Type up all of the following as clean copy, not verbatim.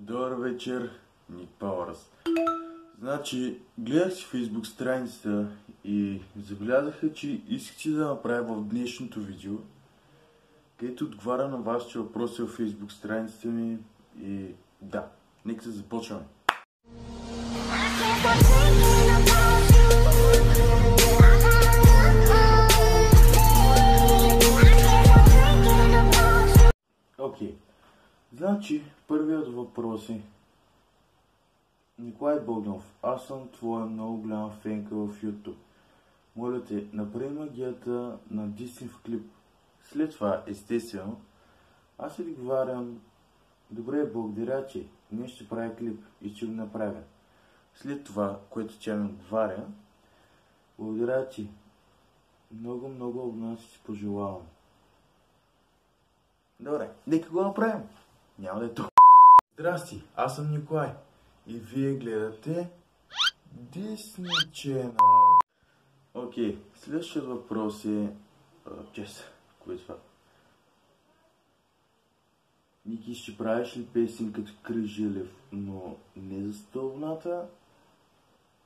Добър вечер, Ник Пауърс. Значи, гледах си Facebook страницата и забелязаха, че искате да направя в днешното видео, където отговаря на вашите въпроси в Facebook страницата ми и да, нека да започваме. Окей. Значи, първият въпрос е: Николай Богданов, аз съм твоя много голяма фенка в YouTube. Моля те, направи магията на Дисни в клип. След това, естествено, аз ви отговарям: добре, благодаря, че днес ще правя клип и ще го направя. След това, което тя ми отговаря: благодаря ти. Много от нас си пожелавам. Добре, нека го направим. Няма да е толкова. Здрасти, аз съм Николай и вие гледате Disney Channel. Окей, следващият въпрос е... кое е това? Ники, ще правиш ли песен като Крис Жилев, но не за 100 вълната,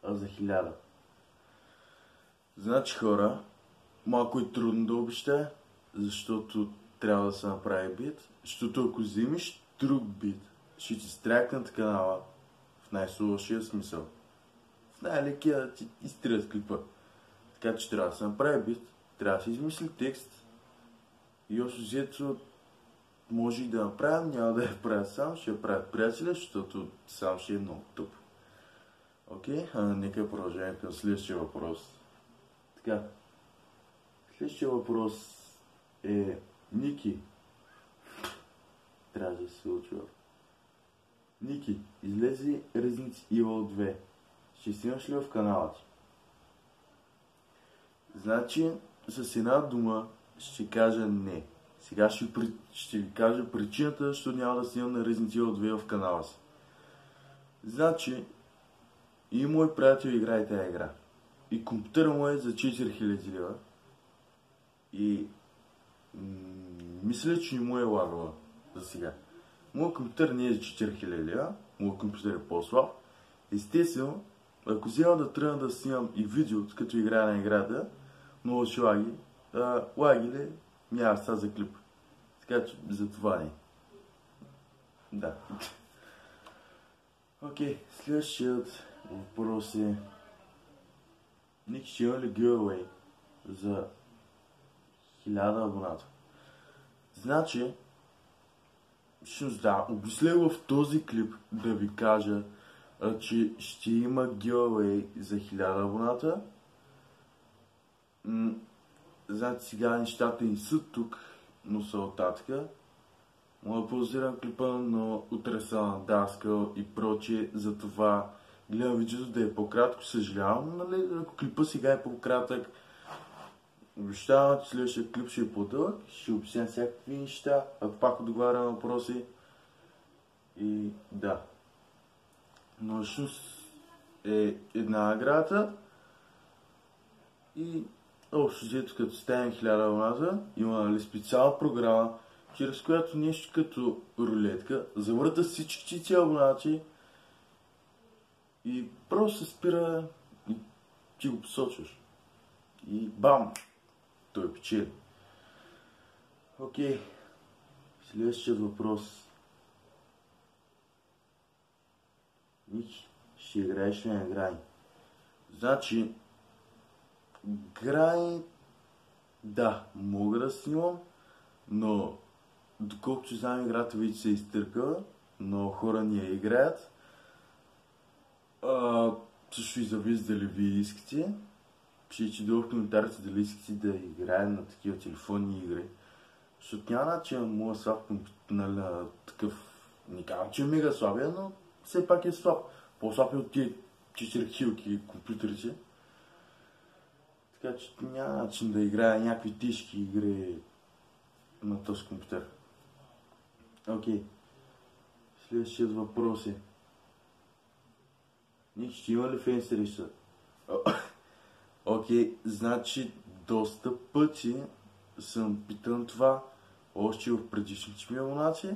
а за 1000? Значи, хора, малко е трудно да обещая, защото трябва да се направи бит, защото ако вземеш друг бит, ще ти стрякнат канала в най-лошия смисъл. В най-лекия да ти изтрият клипа. Така че трябва да се направи бит, трябва да се измисли текст и общо взето може и да направя, няма да я правя сам, ще я правя приятеля, защото сам ще е много тъп. Окей, нека продължим към следващия въпрос. Така, следващия въпрос е: Ники, трябва да се случва. Ники, излезе Resident Evil 2. Ще снимаш ли в канала ти? Значи, с една дума ще кажа не. Сега ще ви кажа причината, защото няма да снимам на Resident Evil 2 в канала си. Значи, и мой приятел играе тази игра. И компютъра му е за 4000 лева. И мисля, че не му е лагала за сега. Моят компютър не е за 4000 лева, моят компютър е по-слаб. Естествено, ако взема да тръгна да снимам и видео, като играя на играта, много ще лаги. Лаги ли? Няма са за клип. Така че за това не. Да. Окей, следващият въпрос е: Ники, ще има ли giveaway за 1000 абоната? Значи, всъщност да, обмисля в този клип да ви кажа, че ще има giveaway за 1000 абоната. Значи сега нещата и са тук, но са оттатъка. Мога да паузирам клипа, но утре са на Даскал и прочие, затова гледам видеото да е по-кратко, съжалявам, нали, ако клипа сега е по-кратък. Обещавам, че следващия клип ще е по-дълъг, ще обясня всякакви неща, ако пак отговарям на въпроси. И да. Но всъщност е една наградата и общо взето като стане 1000 абоната, има, нали, специална програма, чрез която нещо като рулетка завърта всички ти абонати и просто се спира и ти го посочваш. И бам! Той печели. Окей. Следващият въпрос. Ники, ще играеш ли на Грани? Значи, Грани, да, мога да снимам, но доколкото знам, играта вече се изтъркала, много хора не я играят. Също и зависи дали вие искате. Пишете долу в коментарите дали искате да играем на такива телефонни игри. Защото няма начин моят слаб на такъв... Не казвам, че е мега слабия, но все пак е слаб. По-слаб е от тия 4 хилки компютрите. Така че няма начин да играя някакви тежки игри на този компютър. Окей. Следващият въпрос е: Ник, ще има ли фен среща? Окей, значи доста пъти съм питан това, още в предишните ми абонати.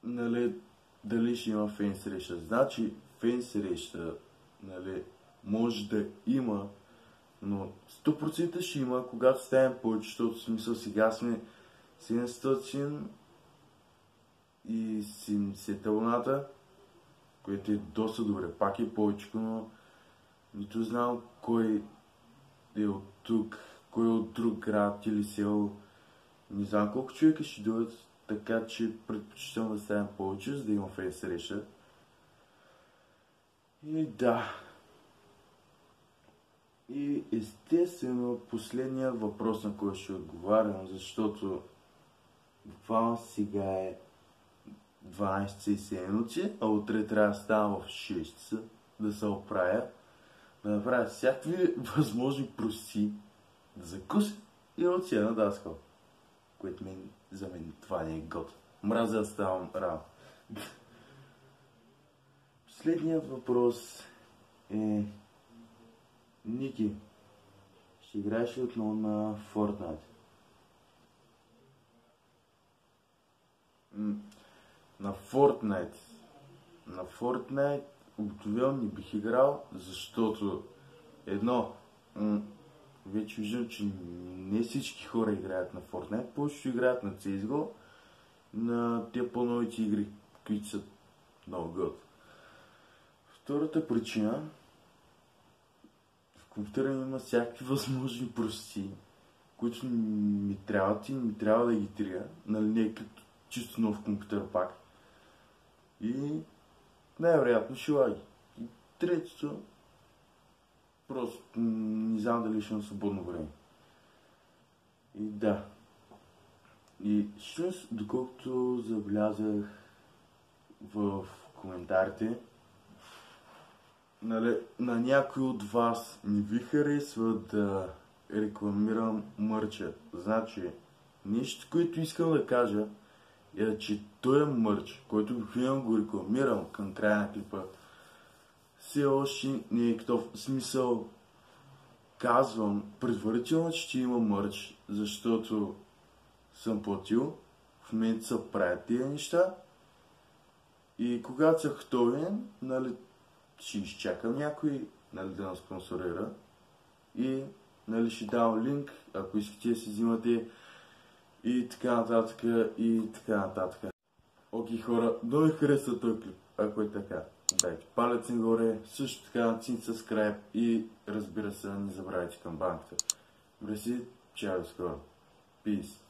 нали, дали ще има фен среща. Значи, фен среща, нали, може да има, но 100% ще има, когато ставим повече, защото в смисъл сега сме 770 вълната, което е доста добре. Пак е повече, но нито знам кой е от тук, кой е от друг град или село. Не знам колко човека ще дойдат, така че предпочитам да ставим повече, за да има фен среща. И да. И естествено последният въпрос, на който ще отговарям, защото буквално сега е 12:07 минути, а утре трябва да ставам в 6 часа да се оправя, да направя всякакви възможни прости, да закуся и да отида на даскал. Което за мен това не е готово. Мразя да ставам рано. Последният въпрос е: Ники, ще играеш ли отново на Fortnite? На Fortnite обикновено не бих играл, защото едно, вече виждам, че не всички хора играят на Fortnite, повечето играят на CSGO, на тези по-новите игри, които са много год. Втората причина, в компютъра има всякакви възможни прости, които ми трябват и ми трябва да ги трия, нали, не е като чисто нов компютър пак. И най-вероятно ще лаги. И третото, просто не знам дали ще имам свободно време. И да. И всъщност, доколкото забелязах в коментарите, нали, на някой от вас не ви харесва да рекламирам мърча. Значи, нещо, което искам да кажа, е, че този мърч, който обикновено го рекламирам към края на клипа, все още не е готов. В смисъл, казвам предварително, че ще има мърч, защото съм платил, в момента се правят тия неща и когато са готови, нали, ще изчакам някой, нали, да нас спонсорира и, нали, ще давам линк, ако искате да си взимате и така нататък, и така нататък. Окей, хора, много ми харесва този клип, ако е така. Дайте палец нагоре, също така натиснете subscribe и разбира се, не забравяйте камбанката. Добре си, чао скоро. Peace.